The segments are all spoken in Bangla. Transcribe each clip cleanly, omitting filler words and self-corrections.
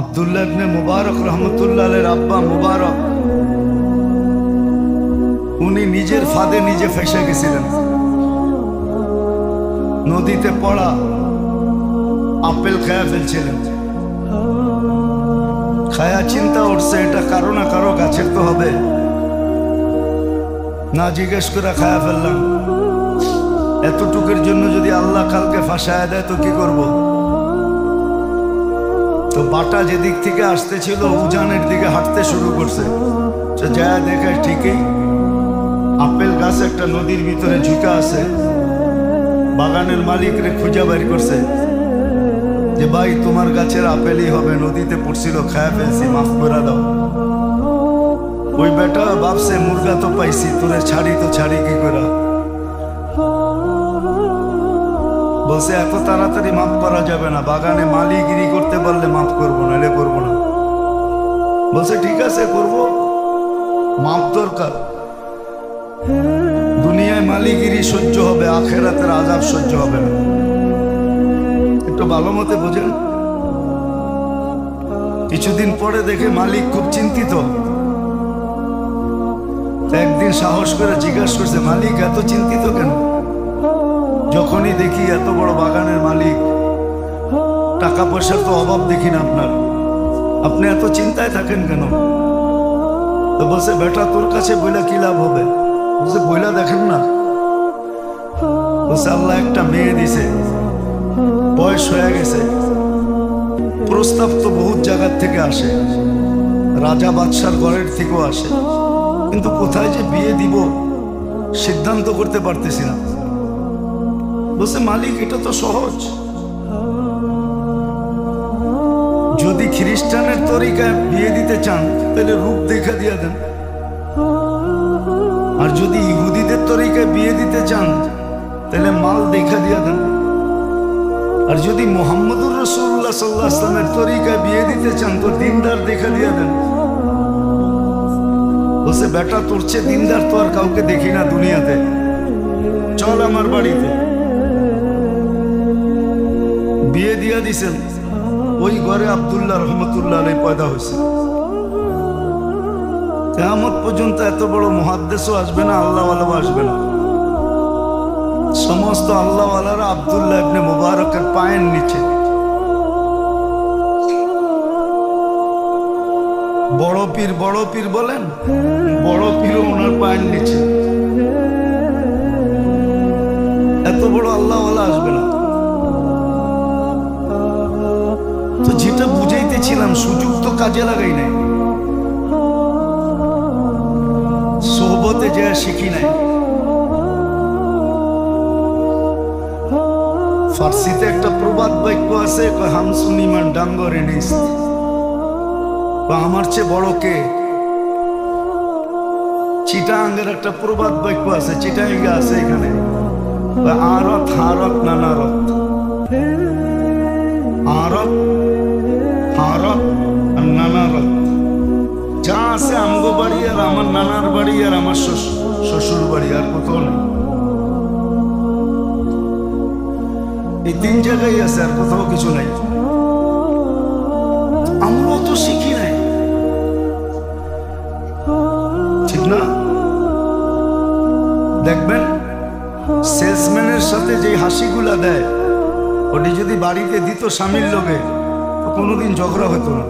আব্দুল্লাহ ইবনে মুবারক রহমতুল্লাহ আলাইহির আব্বা মুবারক উনি নিজের ফাঁদে নিজে ফেঁসে গেছিলেন। নদীতে পড়া আপেল খায়া ফেলছিলেন। খায়া চিন্তা উঠছে এটা কারো না কারো গাছের তো হবে, না জিজ্ঞেস করে খায়া ফেললাম। এতটুকুর জন্য যদি আল্লাহ কালকে ফাঁসায় দেয় তো কি করব? তো বাটা যেদিক থেকে আসতেছিল উজানের দিকে হাঁটতে শুরু করছে। যা দেখে ঠিকই আপেল গাছ একটা নদীর ভিতরে ঝুঁকা আছে। বাগানের মালিকরে খুঁজে বের করছে যে ভাই তোমার গাছের আপেলই হবে, নদীতে পড়ছিল খায়া ফেলছি, মাফ করে দাও। ওই বেটা ভাবছে মুরগা তো পাইছি, তোরে ছাড়ি তো ছাড়ি কি করে? বলছে এত তাড়াতাড়ি মাফ করা যাবে না, বাগানে মালিগিরি করতে পারলে মাফ করবো, নাহলে করবো না। বলছে ঠিক আছে করব, মাফ দরকার। দুনিয়ায় মালিগিরি সহ্য হবে, আখেরাতের আযাব সহ্য হবে না। একটু ভালো মতে বোঝেন। কিছুদিন পরে দেখে মালিক খুব চিন্তিত। একদিন সাহস করে জিজ্ঞাসা করছে, মালিক এত চিন্তিত কেন? যখনই দেখি এত বড় বাগানের মালিক, টাকা পয়সার তো অভাব দেখি না আপনার, আপনি এত চিন্তায় থাকেন কেন? তো বলছে বেটা তোর কাছে বইলা কি লাভ হবে? বলছে বইলা দেখেন না। বলছে আল্লাহ একটা মেয়ে দিছে, বয়স হয়ে গেছে, প্রস্তাব তো বহুত জায়গার থেকে আসে, রাজা বাদশার ঘরের থেকেও আসে, কিন্তু কোথায় যে বিয়ে দিব সিদ্ধান্ত করতে পারতেছি না। বলছে মালিক এটা তো সহজ, যদি খ্রিস্টানের তরিকায় বিয়ে দিতে চান তাহলে রূপ দেখা দিয়া দেন, আর যদি ইহুদিদের তরিকায় বিয়ে দিতে চান তাহলে মাল দেখা দিয়া দেন, আর যদি মুহাম্মদুর রাসূলুল্লাহ সাল্লাল্লাহু আলাইহি ওয়াসাল্লামের তরিকায় বিয়ে দিতে চান তো দিনদার দেখা দিয়া দেন। বলছে বেটা তোর চেয়ে দিনদার তো আর কাউকে দেখি না দুনিয়াতে, চল আমার বাড়িতে। বিয়ে দিয়া দিছেন, ওই ঘরে আব্দুল্লাহ রহমতুল্লাহ আলাইহি পয়দা হয়েছে। কিয়ামত পর্যন্ত এত বড় মুহাদ্দিসও আসবে না, আল্লাহওয়ালাও আসবে না। সমস্ত আল্লাহওয়ালারা আব্দুল্লাহ ইবনে মুবারকের পায়ের নিচে। বড় পীর বলেন, বড় পীরও ওনার পায়ের নিচে। এত বড় আল্লাহওয়ালা আসবে না। তো যেটা বুঝাইতেছিলাম, সুযোগ তো কাজে লাগাই নাই, সোহবতে যা শিখি নাই। ফার্সিতে একটা প্রবাদ বাক্য আছে, হাম সুনিমান ডাঙ্গরে নিস, আমার চেয়ে বড় কে? চিটাঙ্গের একটা প্রবাদ বাক্য আছে, চিটাঙ্গে আছে এখানে, আরত হারত নানারত, আরত হারত আর নানারত। যা আছে আমগো বাড়ি আর আমার নানার বাড়ি আর আমার শ্বশুর বাড়ি, আর কোথাও নেই। এই তিন জায়গায় আছে, আর কোথাও কিছু নাই। আমরাও তো শিখি নাই, ঠিক না? দেখবেন সেলসম্যানের সাথে যে হাসিগুলা দেয়, ওটি যদি বাড়িতে দিত স্বামীর লোকে তো কোনোদিন ঝগড়া হতো না।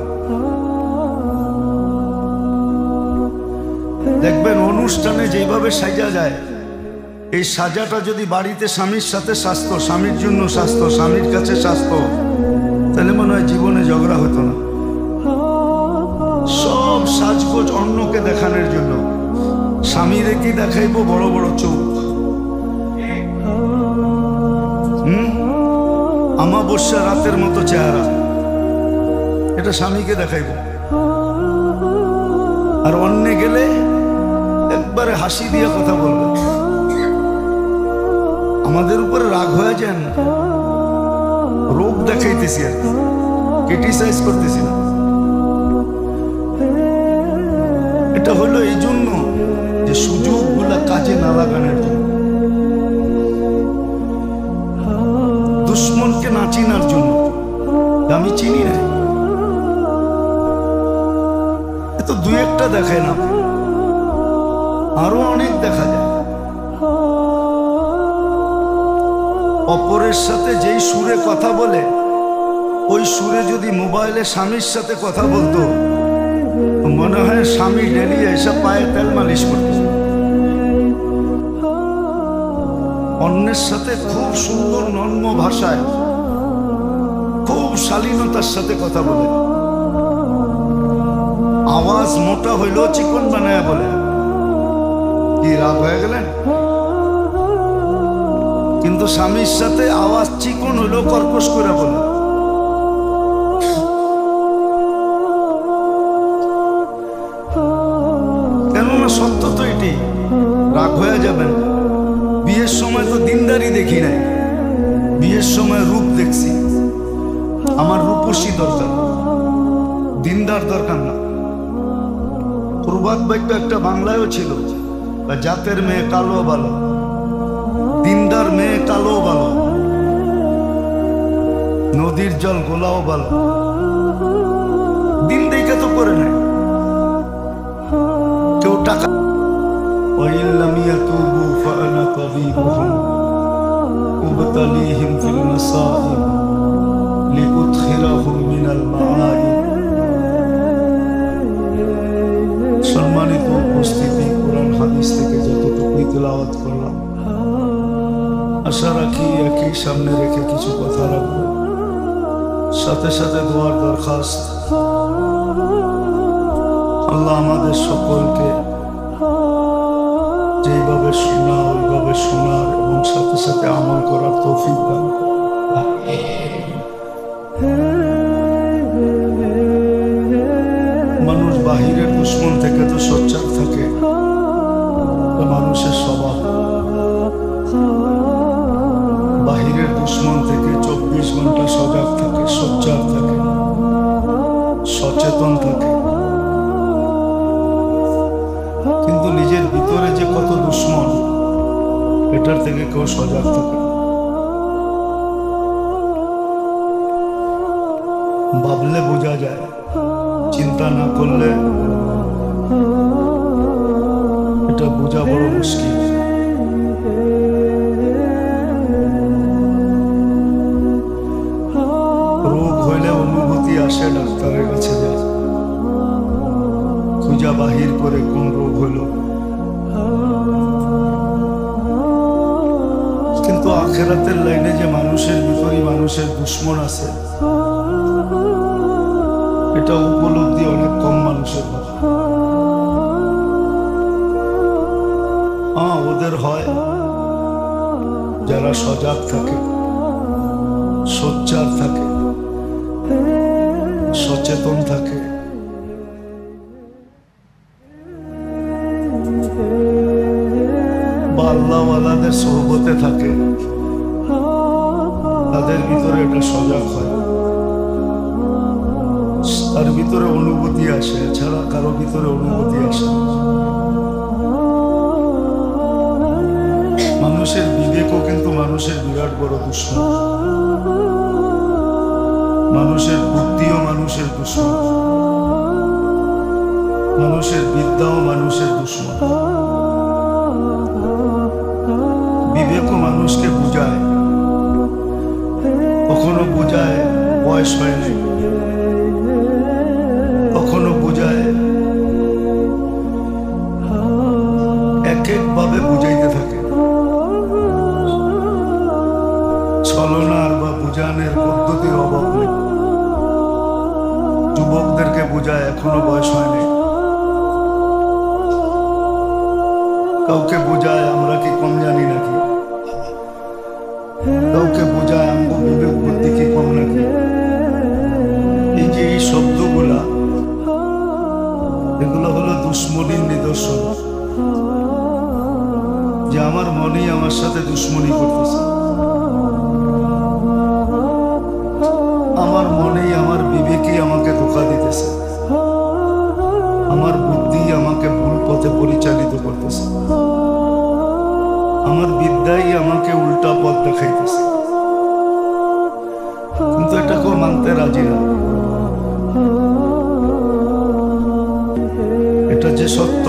দেখবেন অনুষ্ঠানে যেভাবে সাজা যায়, এই সাজাটা যদি বাড়িতে স্বামীর সাথে সাজতো, স্বামীর জন্য সাজতো, স্বামীর কাছে সাজতো, তাহলে মনে হয় জীবনে ঝগড়া হতো না। সব সাজগোজ অন্যকে দেখানোর জন্য। স্বামীরে কি দেখাইবো? বড় বড় চোখ, আমাবস্যা রাতের মতো চেহারা, এটা স্বামীকে দেখাইব। আর অন্যে গেলে একবারে হাসি দিয়ে কথা বলবে। আমাদের উপরে রাগ হয়ে যান, রোগ দেখাইতেছি আর ক্রিটিসাইজ করতেছি না। এটা হলো এই জন্য যে সুযোগগুলা কাজে না লাগানোর জন্য, দুশ্মনকে না চিনার জন্য। আমি চিনি না, দুই একটা দেখে না, আরো অনেক দেখা যায়। অপরের সাথে যেই সুরে কথা বলে, ওই সুরে যদি মোবাইলে স্বামীর সাথে কথা বলতো, মনে হয় স্বামী ডেলি এসব পায়ে তেল মালিশ করত। অন্যের সাথে খুব সুন্দর নর্ম ভাষায়, খুব শালীনতার সাথে কথা বলে, আওয়াজ মোটা হইলেও চিকন বানায় বলে। কি রাগ হয়ে গেলেন? কিন্তু স্বামীর সাথে আওয়াজ চিকন হইলেও কর্কশ করে বলে। কেননা সত্য তো এটি, রাগ হয়ে যাবেন। বিয়ের সময় তো দিনদারি দেখি নাই, বিয়ের সময় রূপ দেখছি। আমার রূপসী দরকার, দিনদার দরকার না। প্রবাদ বাক্য একটা বাংলায়ও ছিল, জাতের মেয়ে কালো ভালো, দিনদার মেয়ে কালো ভালো, নদীর জল গোলাও ভালো। দিন দেখে তো করে নাই কেউ টাকা। সম্মানিত উপস্থিতি, কোরআন হাদিস থেকে যতটুকুই তেলাওয়াত করলাম, আশা রাখি একই সামনে রেখে কিছু কথা রাখবো। সাথে সাথে দোয়ার দরখাস্ত, আল্লাহ আমাদের সকলকে যেইভাবে শোনা ওইভাবে শোনার এবং সাথে সাথে আমল করার তৌফিক দান করুন। মানুষ বাহিরের দুশ্মন থেকে তো সোচ্চার থাকে, মানুষের স্বভাব। বাহিরের দুশ্মন থেকে 24 ঘন্টা সজাগ থাকে, সোচ্চার থাকে, সচেতন থাকে। কিন্তু নিজের ভিতরে যে কত দুশ্মন, এটার থেকে কেউ সজাগ থাকে। ভাবলে বোঝা যায়, চিন্তা না করলে এটা বোঝা বড় মুশকিল। রোগ হইলে অনুভূতি আসে, ডাক্তারের কাছে যায়, খুঁজা বাহির করে কোন রোগ হইল। কিন্তু আখেরাতের লাইনে যে মানুষের ভিতরে মানুষের দুশ্মন আছে, এটা উপলব্ধি অনেক কম মানুষের হয়। ওদের হয় যারা সজাগ থাকে, সোচ্চার থাকে, সচেতন থাকে। বা আল্লাহওয়ালাদের সোহবতে থাকে, তাদের ভিতরে এটা সজাগ হয়, তার ভিতরে অনুভূতি আসে। এছাড়া কারো ভিতরে অনুভূতি আসে। মানুষের বিবেকও কিন্তু মানুষের বিরাট বড় দুশ্মন। মানুষের বুদ্ধিও মানুষের দুশ্মন, মানুষের বিদ্যাও মানুষের দুশ্মন। বিবেকও মানুষকে বুঝায়, কখনো বুঝায় বয়স হয় নাই, কখনো বুঝায় এক একভাবে বুঝাইতে থাকে। ছলনার বা বুঝানোর পদ্ধতির অভাব নেই। যুবকদেরকে বুঝায় এখনো বয়স হয়নি, কাউকে বুঝায় আমরা কি কম জানি নাকি, কাউকে বুঝায় আমগো বিবেক বুদ্ধি কি কম নাকি। এই যে এই শব্দগুলা, এগুলো হলো দুশ্মনীর নিদর্শন, যে আমার মনেই আমার সাথে দুশ্মনী করতেছে। আমার মনেই, আমার বিবেকই আমাকে ধোঁকা দিতেছে, আমার বুদ্ধি আমাকে ভুল পথে পরিচালিত করতেছে, আমার বিদ্যাই আমাকে উল্টা পথ দেখাইতেছে। কিন্তু এটা কেউ মানতে রাজি না। যে সত্য,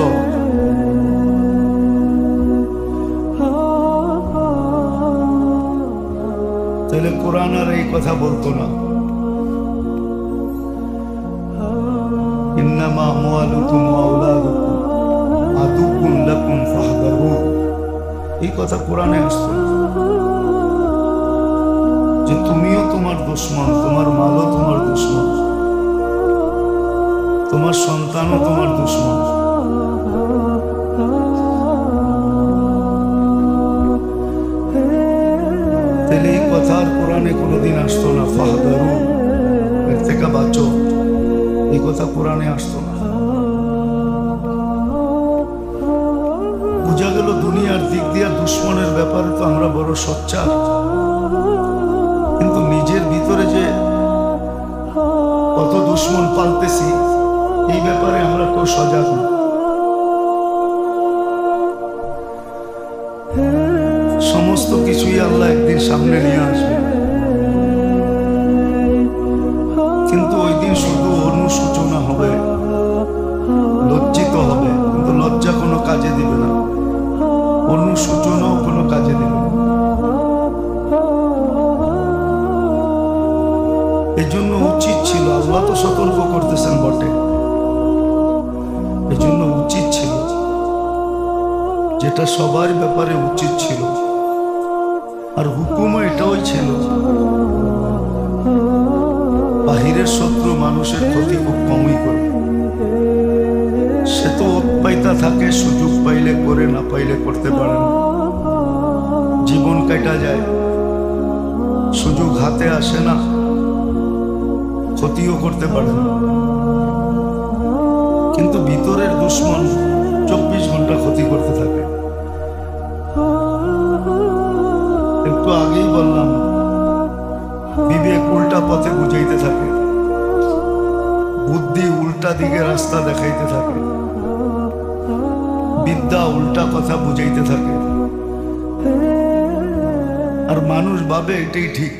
তাহলে কোরআন আর এই কথা বলতো না, ইন্নামা আমওয়ালুকুম ওয়া আওলাদুকুম আদুউন লাকুম ফাহদারু, এই কথা কোরআনে আসতো যে তুমিও তোমার দুশমন, তোমার মালও তোমার দুশমন, তোমার সন্তানও তোমার দুশমন। তাহলে এই কথা আর কোরআনে কোনোদিন আসতো না, ফাহদারু, এর থেকে বাঁচো, এই কথা কোরআনে আসতো না। বোঝা গেল দুনিয়ার দিক দিয়ে দুশ্মনের ব্যাপারে তো আমরা বড় সোচ্চার, কিন্তু নিজের ভিতরে যে কত দুশ্মন পালতেছি এই ব্যাপারে আমরা কেউ সজাগ না। সমস্ত কিছুই আল্লাহ একদিন সামনে নিয়ে আসবে, কিন্তু ওই দিন শুধু অনুশোচনা হবে, লজ্জিত হবে, কিন্তু লজ্জা কোনো কাজে দিবে না, অনুশোচনাও কোনো কাজে দিবে না। এই জন্য উচিত ছিল, আল্লাহ তো সতর্ক করতেছেন বটে, এই জন্য উচিত ছিল, যেটা সবার ব্যাপারে উচিত ছিল, আর হুকুমও এটাও ছিল, বাহিরের শত্রু মানুষের ক্ষতি খুব কমই করে, সে তো উৎপাইতা থাকে, সুযোগ পাইলে করে, না পাইলে করতে পারে না, জীবন কাটা যায়, সুযোগ হাতে আসে না, ক্ষতিও করতে পারে না। কিন্তু ভিতরের দুশ্মন 24 ঘন্টা ক্ষতি করতে থাকে। একটু আগেই বললাম, বিবেক উল্টা পথে বুঝাইতে থাকে, বুদ্ধি উল্টা দিকে রাস্তা দেখাইতে থাকে, বিদ্যা উল্টা কথা বুঝাইতে থাকে, আর মানুষ ভাবে এটাই ঠিক।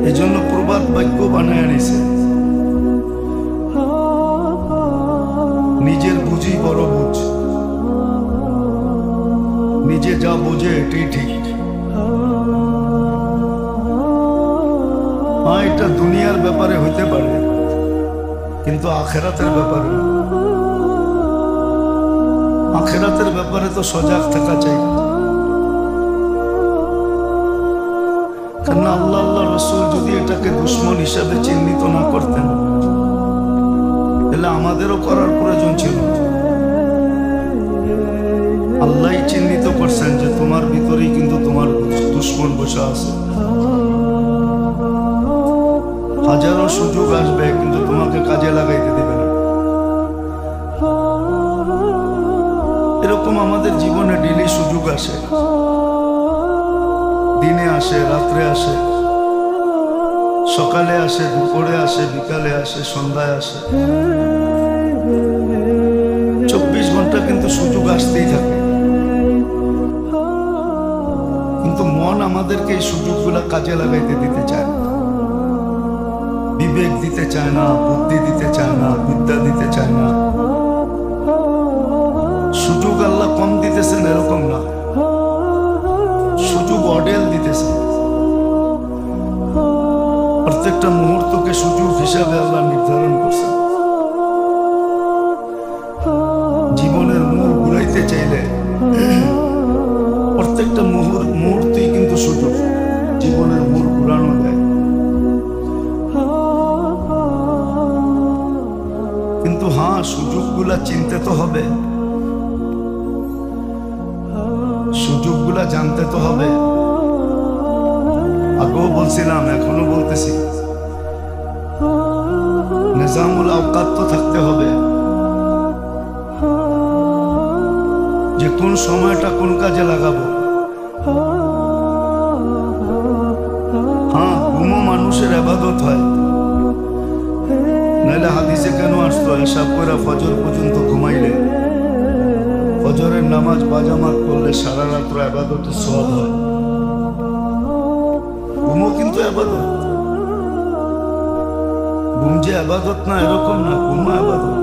এই জন্য প্রবাদ বাক্য বানায় আনিছে, নিজের বুঝি বড় বুঝ, নিজে যা বোঝে এটাই ঠিক। হ্যাঁ, এটা দুনিয়ার ব্যাপারে হইতে পারে, কিন্তু আখেরাতের ব্যাপারে না। আখেরাতের ব্যাপারে তো সজাগ থাকা চাই, কারণ আল্লাহ আল্লাহ রসুল যদি এটাকে দুশ্মন হিসাবে চিহ্নিত না করতেন, তাহলে আমাদেরও করার প্রয়োজন ছিল। আল্লাহ চিহ্নিত করছেন যে তোমার ভিতরেই কিন্তু তোমার দুশ্মন বসে আছে, হাজারো সুযোগ আসবে কিন্তু তোমাকে কাজে লাগাইতে দেবে না। এরকম আমাদের জীবনে ডেইলি সুযোগ আসে, দিনে আসে, রাত্রে আসে, সকালে আসে, দুপুরে আসে, বিকালে আসে, সন্ধ্যায় আসে, 24 ঘন্টা কিন্তু সুযোগ আসতেই থাকে। কিন্তু মন আমাদেরকে এই সুযোগগুলা কাজে লাগাইতে দিতে চায় না, বিবেক দিতে চায় না, বুদ্ধি দিতে চায় না, বিদ্যা দিতে চায় না। সুযোগ আল্লাহ কম দিতেছেন এরকম না, সুযোগ অডেল দিতেছেন। প্রত্যেকটা মুহূর্তকে সুযোগ হিসাবে আল্লাহ নির্ধারণ করছেন। জীবনের মোড় ঘুরাইতে চাইলে প্রত্যেকটা মুহূর্তেই কিন্তু সুযোগ, জীবনের মোড় ঘুরানো যায়। কিন্তু হ্যাঁ, সুযোগগুলা চিনতে তো হবে, সুযোগগুলা জানতে তো হবে। আগেও বলছিলাম, এখনো বলতেছি, নিজামুল আওকাত তো থাকতে হবে, যে কোন সময়টা কোন কাজে লাগাবো। হ্যাঁ, ঘুমও মানুষের ইবাদত হয়, নাহলে হাদিসে কেন আসতো হিসাব করে ফজর পর্যন্ত ঘুমাইলে, ফজরের নামাজ বাজামাত করলে সারা রাত্র ইবাদতের সওয়াব হয়। ঘুমও কিন্তু ইবাদত, ঘুম যে আবাদত না এরকম না, ঘুমও আবাদত।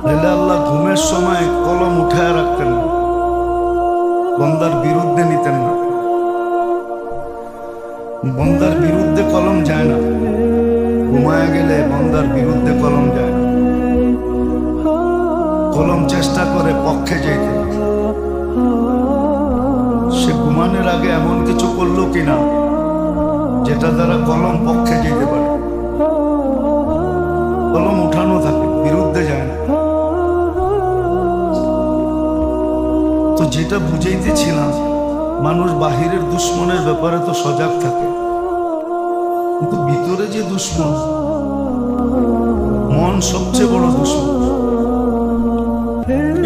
তাহলে আল্লাহ ঘুমের সময় কলম উঠায় রাখতেন না, বন্দার বিরুদ্ধে নিতেন না। বন্দার বিরুদ্ধে কলম যায় না, ঘুমায় গেলে বন্দার বিরুদ্ধে কলম যায় না। কলম চেষ্টা করে পক্ষে যেতে। সে ঘুমানোর আগে এমন কিছু করলো কিনা যেটা দ্বারা কলম পক্ষে যেতে পারে। কলম উঠানো থাকে, বিরুদ্ধে যায় না। তো যেটা বুঝাইতেছিলাম, মানুষ বাহিরের দুশ্মনের ব্যাপারে তো সজাগ থাকে, কিন্তু ভিতরে যে দুশ্মন, মন সবচেয়ে বড় দুশ্মন।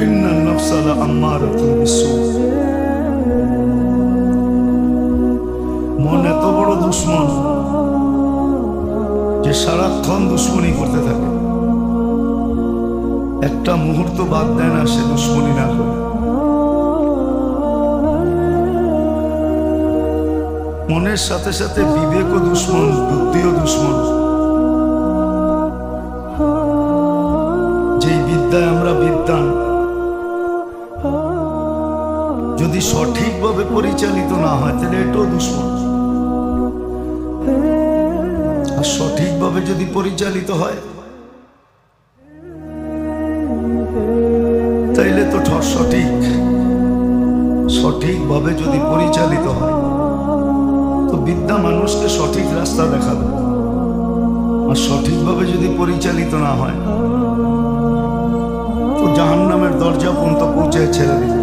ইন্নান নাফসা লাআম্মারাতুন বিসসূ। মন এত বড় দুশ্মন যে সারাক্ষণ দুশ্মনী করতে থাকে, একটা মুহূর্ত বাদ দেয় না সে দুশ্মনী না করে। মনের সাথে সাথে বিবেকও দুশ্মন, বুদ্ধিও দুশ্মন। যেই বিদ্যায় আমরা বিদ্বান, যদি সঠিকভাবে পরিচালিত না হয় তাহলে এটাও দুশ্মন। আর সঠিকভাবে যদি পরিচালিত হয় তাইলে তো সঠিকভাবে যদি পরিচালিত হয় তো বিদ্যা মানুষকে সঠিক রাস্তা দেখাবে। আর সঠিকভাবে যদি পরিচালিত না হয় তো জাহান্নামের দরজা পর্যন্ত পৌঁছে ছেড়ে দিবে।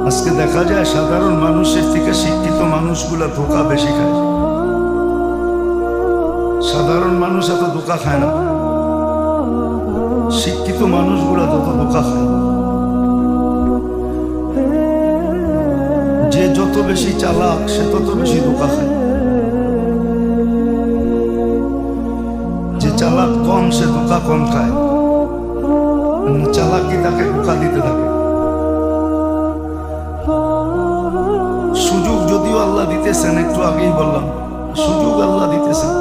আজকে দেখা যায় সাধারণ মানুষের থেকে শিক্ষিত মানুষগুলা ধোঁকা বেশি খায়। সাধারণ মানুষ এত ধোঁকা খায় না, শিক্ষিত মানুষগুলা তত ধোঁকা খায়। যে যত বেশি চালাক সে তত বেশি ধোঁকা খায়। যে চালাক কম সে ধোঁকা কম খায়, চালাকি তাকে ধোঁকা দিতে থাকে। সুযোগ যদিও আল্লাহ দিতেছেন, একটু আগেই বললাম, সুযোগ আল্লাহ দিতেছেন,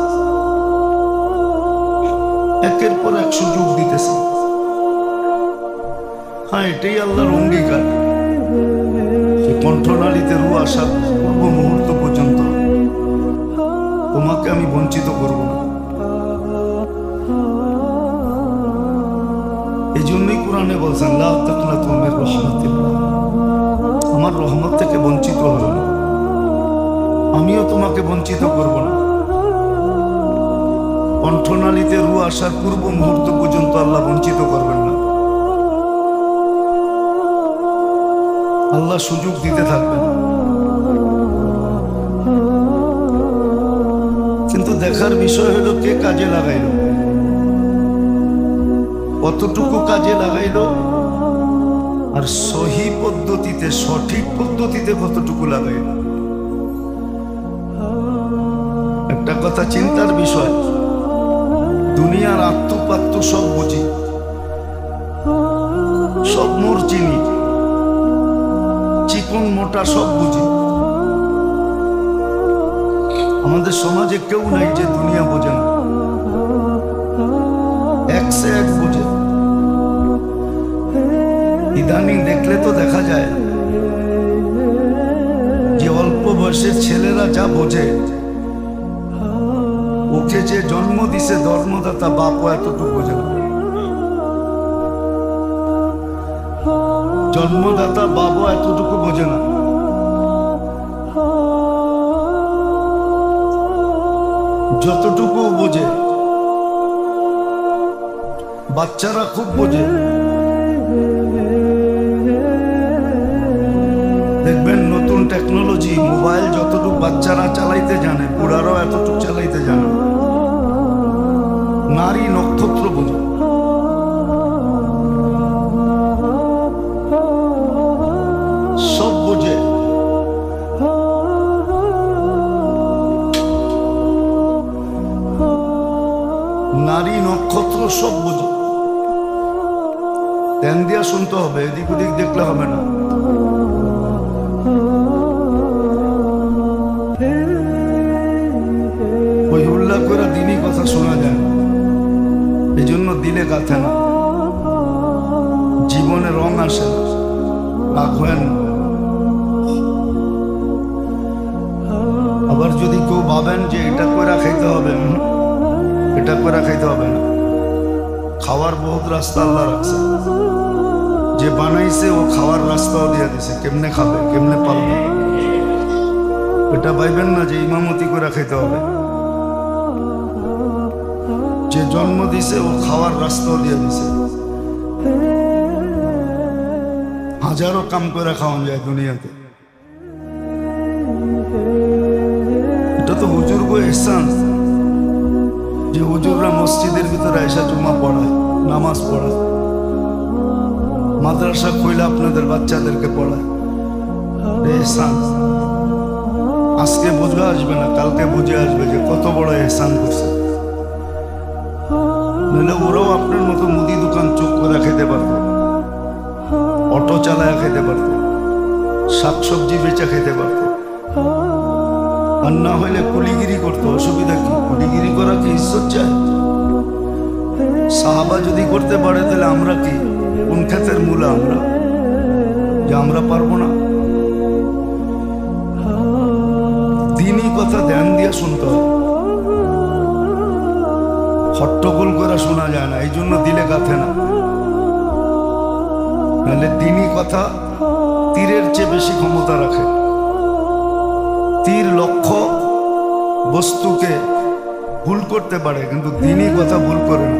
একের পর এক সুযোগ দিতেছেন। হ্যাঁ, এটাই আল্লাহর অঙ্গীকার, কণ্ঠনালীতে রু আসার পূর্ব মুহূর্ত পর্যন্ত তোমাকে আমি বঞ্চিত করব না। এই জন্যই কোরআনে বলছেন, লা তাকনাতু মির রাহমাতিল্লাহ, আমার রহমত থেকে বঞ্চিত হলো না, আমিও তোমাকে বঞ্চিত করব না। কণ্ঠনালীতে রু আসার পূর্ব মুহূর্ত পর্যন্ত আল্লাহ বঞ্চিত করবেন না। আল্লাহ সুযোগ দিতে থাকবেন। কিন্তু দেখার বিষয় হলো কে কাজে লাগাইল, কতটুকু কাজে লাগাইল, আর সহি পদ্ধতিতে, সঠিক পদ্ধতিতে কতটুকু লাগাইল। একটা কথা চিন্তার বিষয়, দুনিয়ার আত্মপাত্য সব বুঝি, সব মোর চিনি, চিকন মোটা সব বুঝি। আমাদের সমাজে কেউ নাই যে দুনিয়া বোঝে না, এক সে এক বোঝে। ইদানিং দেখলে তো দেখা যায় যে অল্প বয়সের ছেলেরা যা বোঝে, ওকে যে জন্ম দিছে ধর্মদাতা বাপও এতটুকু বোঝে না। জন্মদাতা বাবা এতটুকু বোঝে না। যতটুকু বোঝে বাচ্চারা খুব বোঝে। দেখবেন নতুন টেকনোলজি, মোবাইল যতটুকু বাচ্চারা চালাইতে জানে, বুড়ারাও এতটুকু চালাইতে জানে। নারী নক্ষত্র বোঝে। সব বোঝে। নারী নক্ষত্র সব বোঝে। ধ্যান দিয়া শুনতে হবে, এদিক ওদিক দেখলে হবে না। শোনা যায় না, এই জন্য দিলে গাথে না, জীবনে রং আসে না, রাগ হয় না। আবার যদি কেউ ভাবেন যে এটা করে খাইতে হবে, এটা করে খাইতে হবে না, খাওয়ার বহুত রাস্তা আল্লাহ রাখছে, যে বানাইছে ও খাওয়ার রাস্তাও দিয়ে দিছে, কেমনে খাবে কেমনে পারবে। এটা ভাইবেন না যে ইমামতি করে খাইতে হবে, যে জন্ম দিছে ও খাওয়ার রাস্তাও দিয়ে দিছে। হাজারো কাম করে খাওয়ান যায় দুনিয়াতে, এটা তো হুজুর গো এহসান যে হুজুররা মসজিদের ভিতরে এসে জুমা পড়ায়, নামাজ পড়ায়, মাদ্রাসা খুলে আপনাদের বাচ্চাদেরকে পড়ায়, এহসান। আজকে বুঝে আসবে না, কালকে বুঝে আসবে যে কত বড় এহসান করছে। নইলে ওরাও আপনার মতো মুদি দোকান চুপ করে খেতে পারতো, অটো চালায় খেতে পারতো, শাকসবজি বেচা খেতে পারতো, আর না হইলে কুলিগিরি করতো। অসুবিধা কি? কুলিগিরি করা কি ইজ্জত চায়? সাহাবা যদি করতে পারে তাহলে আমরা কি কোন ক্ষেতের মূলা? আমরা যে আমরা পারবো না? দিনই কথা ধ্যান দিয়ে শুনতে হয়, হট্টগোল করে শোনা যায় না, এই জন্য দিলে গাথে না। নাহলে দিনই কথা তীরের চেয়ে বেশি ক্ষমতা রাখে। তীর লক্ষ্য বস্তুকে ভুল করতে পারে, কিন্তু দিনই কথা ভুল করে না।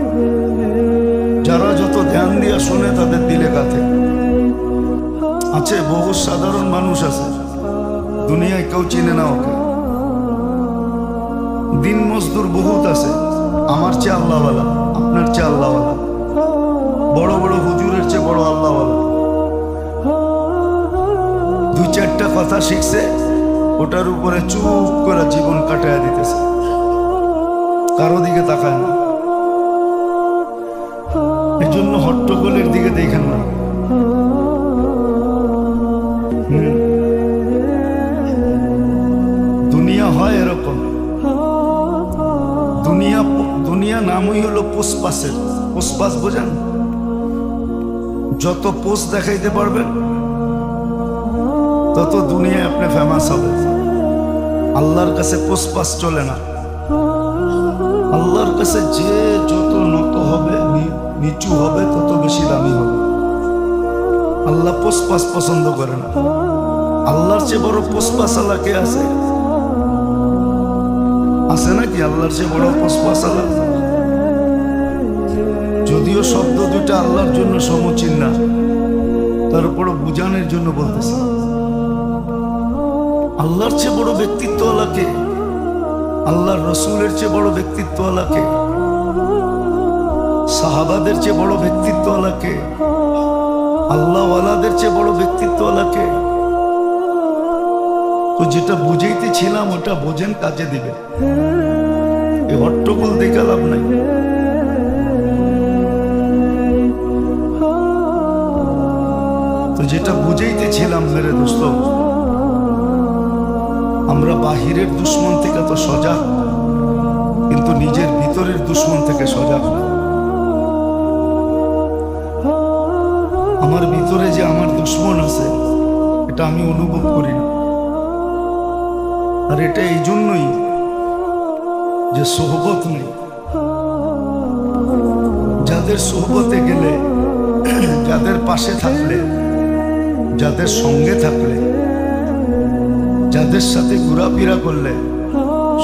যারা যত ধ্যান দিয়ে শোনে তাদের দিলে গাথে। আছে বহু সাধারণ মানুষ আছে, দুনিয়ায় কেউ চিনে না ওকে। দিন মজদুর বহুত আছে, আমার চেয়ে আল্লাহওয়ালা, আপনার চেয়ে আল্লাহওয়ালা, বড় বড় হুজুরের চেয়ে বড় আল্লাহওয়ালা। দুই চারটা কথা শিখছে, ওটার উপরে চুপ করে জীবন কাটাইয়া দিতেছে, কারো দিকে তাকায় না। এই জন্য হট্টগোলের দিকে দেখেন না। দুনিয়া হয় এরকম। দুনিয়া নামই হলো পোষপাসের। পোষপাস বোঝেন? যত পোষ দেখাইতে পারবেন তত দুনিয়ায় আপনি ফেমাস হবে। আল্লাহর কাছে পোষপাস চলে না। আল্লাহর কাছে যে যত নত হবে, নিচু হবে, তত বেশি দামি হবে। আল্লাহ পোষপাস পছন্দ করে না। আল্লাহর চেয়ে বড় পোষপাস আল্লাহ কে আছে? আছে নাকি আল্লাহর চেয়ে বড় পোষপাস আল্লাহ? যদিও শব্দ দুটা আল্লাহর জন্য সমীচীন না, তারপরও বুঝানোর জন্য বলতেছে। আল্লাহর চেয়ে বড় ব্যক্তিত্বওয়ালা কে? আল্লাহর রসুলের চেয়ে বড় ব্যক্তিত্বওয়ালা কে? সাহাবাদের চেয়ে বড় ব্যক্তিত্বওয়ালা কে? আল্লাহওয়ালাদের চেয়ে বড় ব্যক্তিত্বওয়ালা কে? তো যেটা বুঝাইতেছিলাম ওটা বোঝেন, কাজে দিবে। এই হট্টগোল দেখে লাভ নাই। তো যেটা বুঝাইতেছিলাম মেরে দোস্ত, আমরা বাহিরের দুশ্মন থেকে তো সজাগ, কিন্তু নিজের ভিতরের দুশ্মন থেকে সজাগ না। আমার ভিতরে যে আমার দুশ্মন আছে এটা আমি অনুভব করি না। আর এটা এই জন্যই যে সোহবত নেই। যাদের সোহবতে গেলে, যাদের পাশে থাকলে, যাদের সঙ্গে থাকলে, যাদের সাথে ঘোরাফেরা করলে,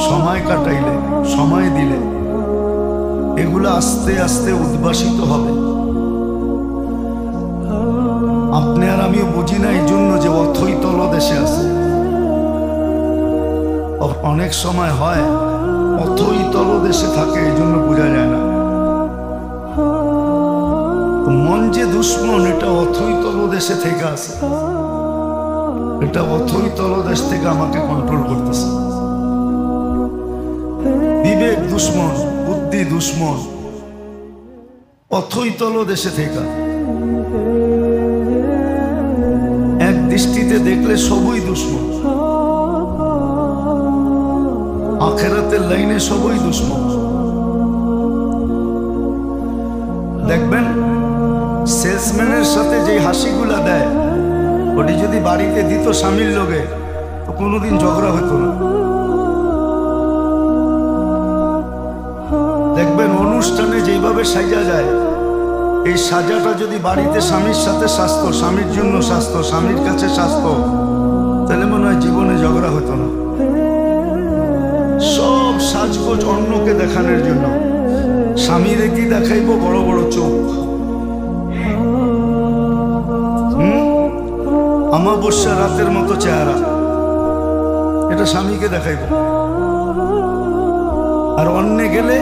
সময় কাটাইলে, সময় দিলে, এগুলো আস্তে আস্তে উদ্ভাসিত হবে। আপনি আর আমিও বুঝি না এই জন্য যে অথই তলদেশে আছে। অনেক সময় হয় অথই তলদেশে থাকে, এই জন্য বোঝা যায় না। মন যে দুশ্মন, এটা অথই তলদেশে থেকে আছে। এটা অথই তলদেশ থেকে আমাকে কন্ট্রোল করতেছে। বিবেক দুশ্মন, বুদ্ধি দুশ্মন, অথই তলদেশে থেকে। এক দৃষ্টিতে দেখলে সবই দুশ্মন, আখেরাতের লাইনে সবই দুশ্মন। দেখবেন সেলসম্যানের সাথে যে হাসিগুলা দেয় ওটি যদি বাড়িতে দিত স্বামীর লোকে তো কোনোদিন ঝগড়া হতো না। দেখবেন অনুষ্ঠানে যেভাবে সাজা যায়, এই সাজাটা যদি বাড়িতে স্বামীর সাথে সাজতো, স্বামীর জন্য সাজতো, স্বামীর কাছে সাজতো, তাহলে মনে হয় জীবনে ঝগড়া হতো না। সব সাজগোজ অন্যকে দেখানোর জন্য। স্বামীরে কি দেখাইবো? বড় বড় চোখ, অমাবস্যা রাতের মতো চেহারা, এটা স্বামীকে দেখাইব। আর অন্য গেলে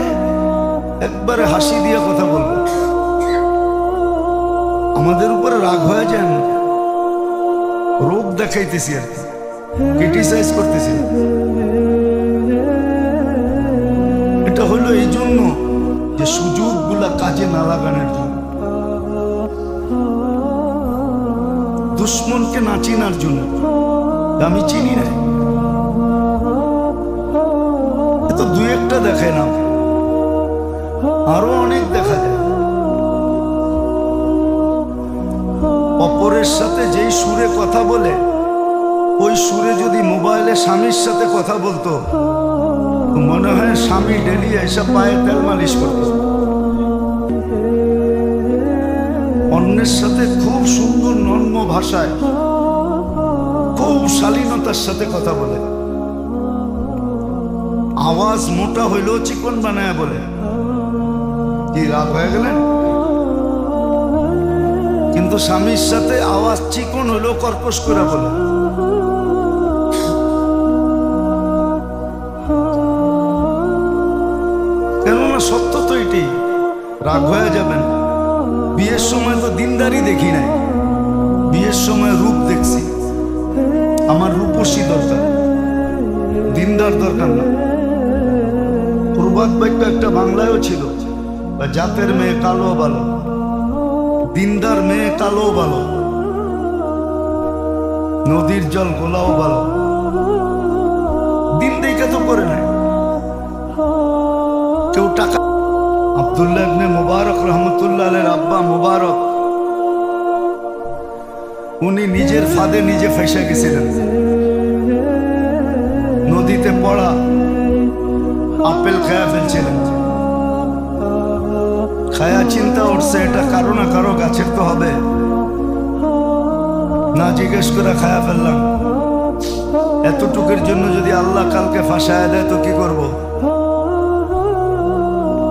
একবারে হাসি দিয়ে কথা বলবো। আমাদের উপরে রাগ হয়ে যান, রোগ দেখাইতেছি আর কি, ক্রিটিসাইজ করতেছি। এটা হলো এই জন্য যে সুযোগগুলা কাজে না লাগানোর জন্য, দুশ্মনকে না চিনার জন্য। আমি চিনি না, এত দুই একটা দেখে না, আরো অনেক দেখা যায়। অপরের সাথে যেই সুরে কথা বলে, ওই সুরে যদি মোবাইলে স্বামীর সাথে কথা বলতো, মনে হয় স্বামী ডেলি এসব পায়ে তেল মালিশ করত। অন্যের সাথে খুব সুন্দর নর্ম ভাষায়, খুব শালীনতার সাথে কথা বলে, আওয়াজ মোটা হইলেও চিকন বানায় বলে। কি রাগ হয়ে গেলেন? কিন্তু স্বামীর সাথে আওয়াজ চিকন হইলেও কর্কশ করে বলে। কেননা সত্য তো এটি। রাগ হয়ে যাবেন। বিয়ের সময় তো দিনদারি দেখি নাই, বিয়ের সময় রূপ দেখছি। আমার রূপসী দরকার, দিনদার দরকার না। প্রবাদ বাক্য একটা বাংলায়ও ছিল, জাতের মেয়ে কালো ভালো, দিনদার মেয়ে কালো ভালো, নদীর জল গোলাও ভালো। দিন দেখে তো করে নাই কেউ টাকা। আব্দুল্লাহ ইবনে মুবারক রহমতুল্লাহ আলাইহির আব্বা মুবারক, উনি নিজের ফাঁদে নিজে ফেঁসে গেছিলেন। নদীতে পড়া আপেল খায়া ফেলছিলেন। খায়া চিন্তা উঠছে এটা কারো না কারো গাছের তো হবে, না জিজ্ঞেস করে খায়া ফেললাম। এতটুকুর জন্য যদি আল্লাহ কালকে ফাঁসায় দেয় তো কি করব?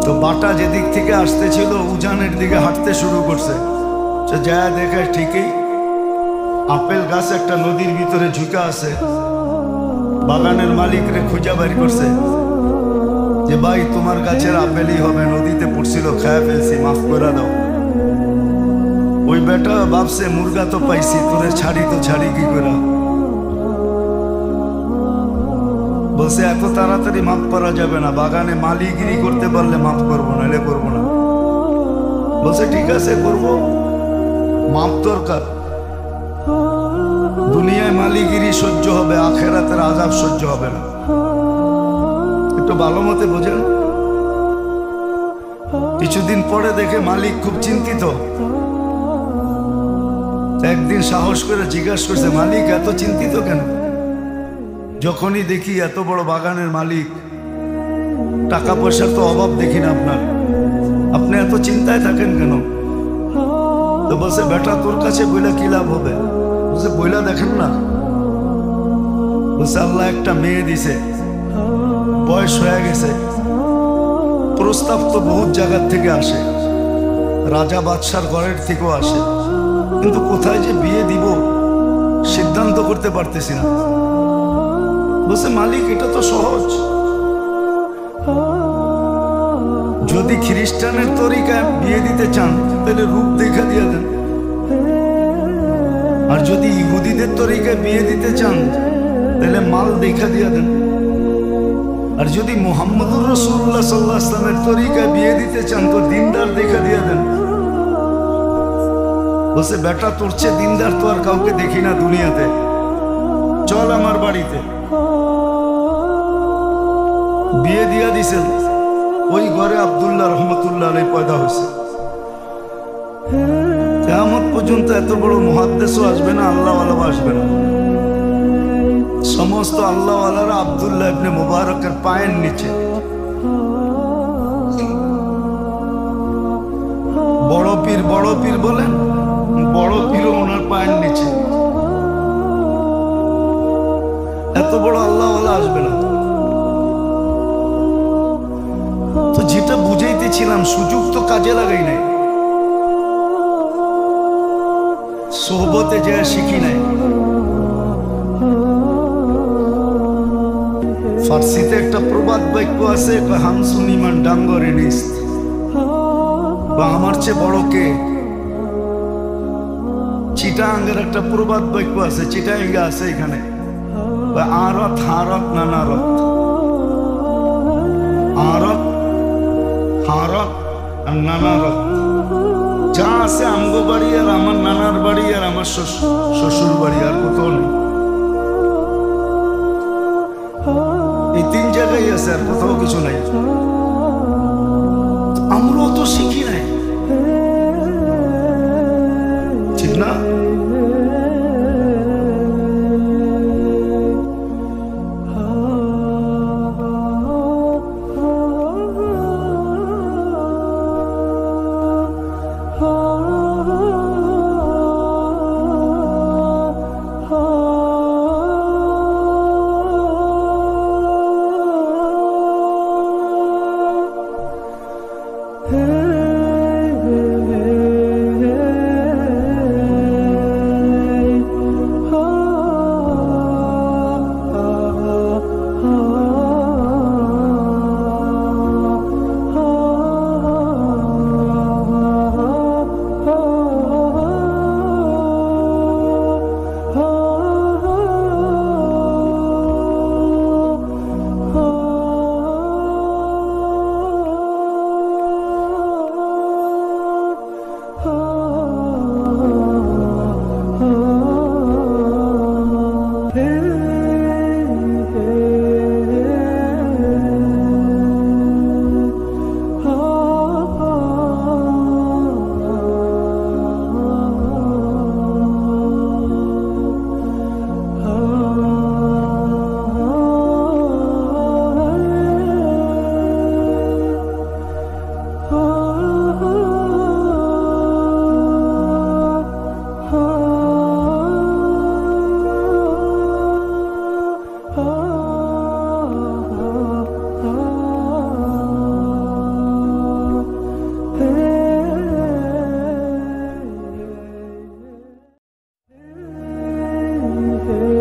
তো বাটা যেদিক থেকে আসতেছিল উজানের দিকে হাঁটতে শুরু করছে। সে যা দেখে ঠিকই আপেল গাছ একটা নদীর ভিতরে ঝুঁকা আছে। বাগানের মালিকরে খুঁজা বাড়ি করছে যে ভাই তোমার গাছের আপেলই হবে, নদীতে পড়ছিল, খায়া ফেলছি, মাফ করে দাও। ওই বেটা ভাবছে মুরগা তো পাইছি, তোরে ছাড়ি তো ছাড়ি কি করে? বলছে এত তাড়াতাড়ি মাফ করা যাবে না, বাগানে মালিগিরি করতে পারলে মাফ করবো, নাহলে করবো না। বলছে ঠিক আছে করবো, মাফ দরকার। দুনিয়ায় মালিগিরি সহ্য হবে, আখেরাতের আযাব সহ্য হবে না। একটু ভালো মতে বোঝেন। কিছুদিন পরে দেখে মালিক খুব চিন্তিত। একদিন সাহস করে জিজ্ঞাসা করছে, মালিক এত চিন্তিত কেন? যখনই দেখি এত বড় বাগানের মালিক, টাকা পয়সার তো অভাব দেখি না আপনার, আপনি এত চিন্তায় থাকেন কেন? তো বলছে বেটা তোর কাছে বইলা কি লাভ হবে? বলছে বইলা দেখেন না। বলছে আল্লাহ একটা মেয়ে দিছে, বয়স হয়ে গেছে, প্রস্তাব তো বহুত জায়গার থেকে আসে, রাজা বাদশার ঘরের থেকেও আসে, কিন্তু কোথায় যে বিয়ে দিব সিদ্ধান্ত করতে পারতেছি না। বলছে মালিক এটা তো সহজ, যদি খ্রিস্টানের তরিকায় বিয়ে দিতে চান তাহলে রূপ দেখা দিয়ে দেন, আর যদি ইহুদিদের তরিকায় বিয়ে দিতে চান তাহলে মাল দেখা দিয়ে দেন, আর যদি মুহাম্মদুর রাসূলুল্লাহ সাল্লাল্লাহু আলাইহি ওয়াসাল্লামের তরিকায় বিয়ে দিতে চান তো দিনদার দেখা দিয়ে দেন। বলছে বেটা তোর চেয়ে দিনদার তো আর কাউকে দেখি না দুনিয়াতে, চল আমার বাড়িতে। বিয়ে দিয়া দিছেন, ওই ঘরে আব্দুল্লাহ রহমতুল্লাহ আলাইহি পয়দা হয়েছে। কিয়ামত পর্যন্ত এত বড় মুহাদ্দিসও আসবে না, আল্লাহওয়ালাও আসবে না। সমস্ত আল্লাহওয়ালারা আব্দুল্লাহ ইবনে মুবারকের পায়ের নিচে। বড় পীর বলেন, বড় পীরও ওনার পায়ের নিচে। এত বড় আল্লাহওয়ালা আসবে না। তো যেটা বুঝাইতেছিলাম, সুযোগ তো কাজে লাগাই নাই, সোহবতে যে শিখি নাই। ফার্সিতে একটা প্রবাদ বাক্য আছে, হামসুন ইমান ডাঙ্গরে নিস্ত, বা আমার চেয়ে বড় কে। চিটাঙ্গের একটা প্রবাদ বাক্য আছে, চিটাঙ্গে আছে এখানে, আরত হারত নানারত, আরত হারত আর নানারত। যা আছে আমগো বাড়ি আর আমার নানার বাড়ি আর আমার শ্বশুর বাড়ি, আর কোথাও নেই। এই তিন জায়গায় আছে, আর কোথাও কিছু নাই। আমরাও তো শিখি নাই, ঠিক না? Hey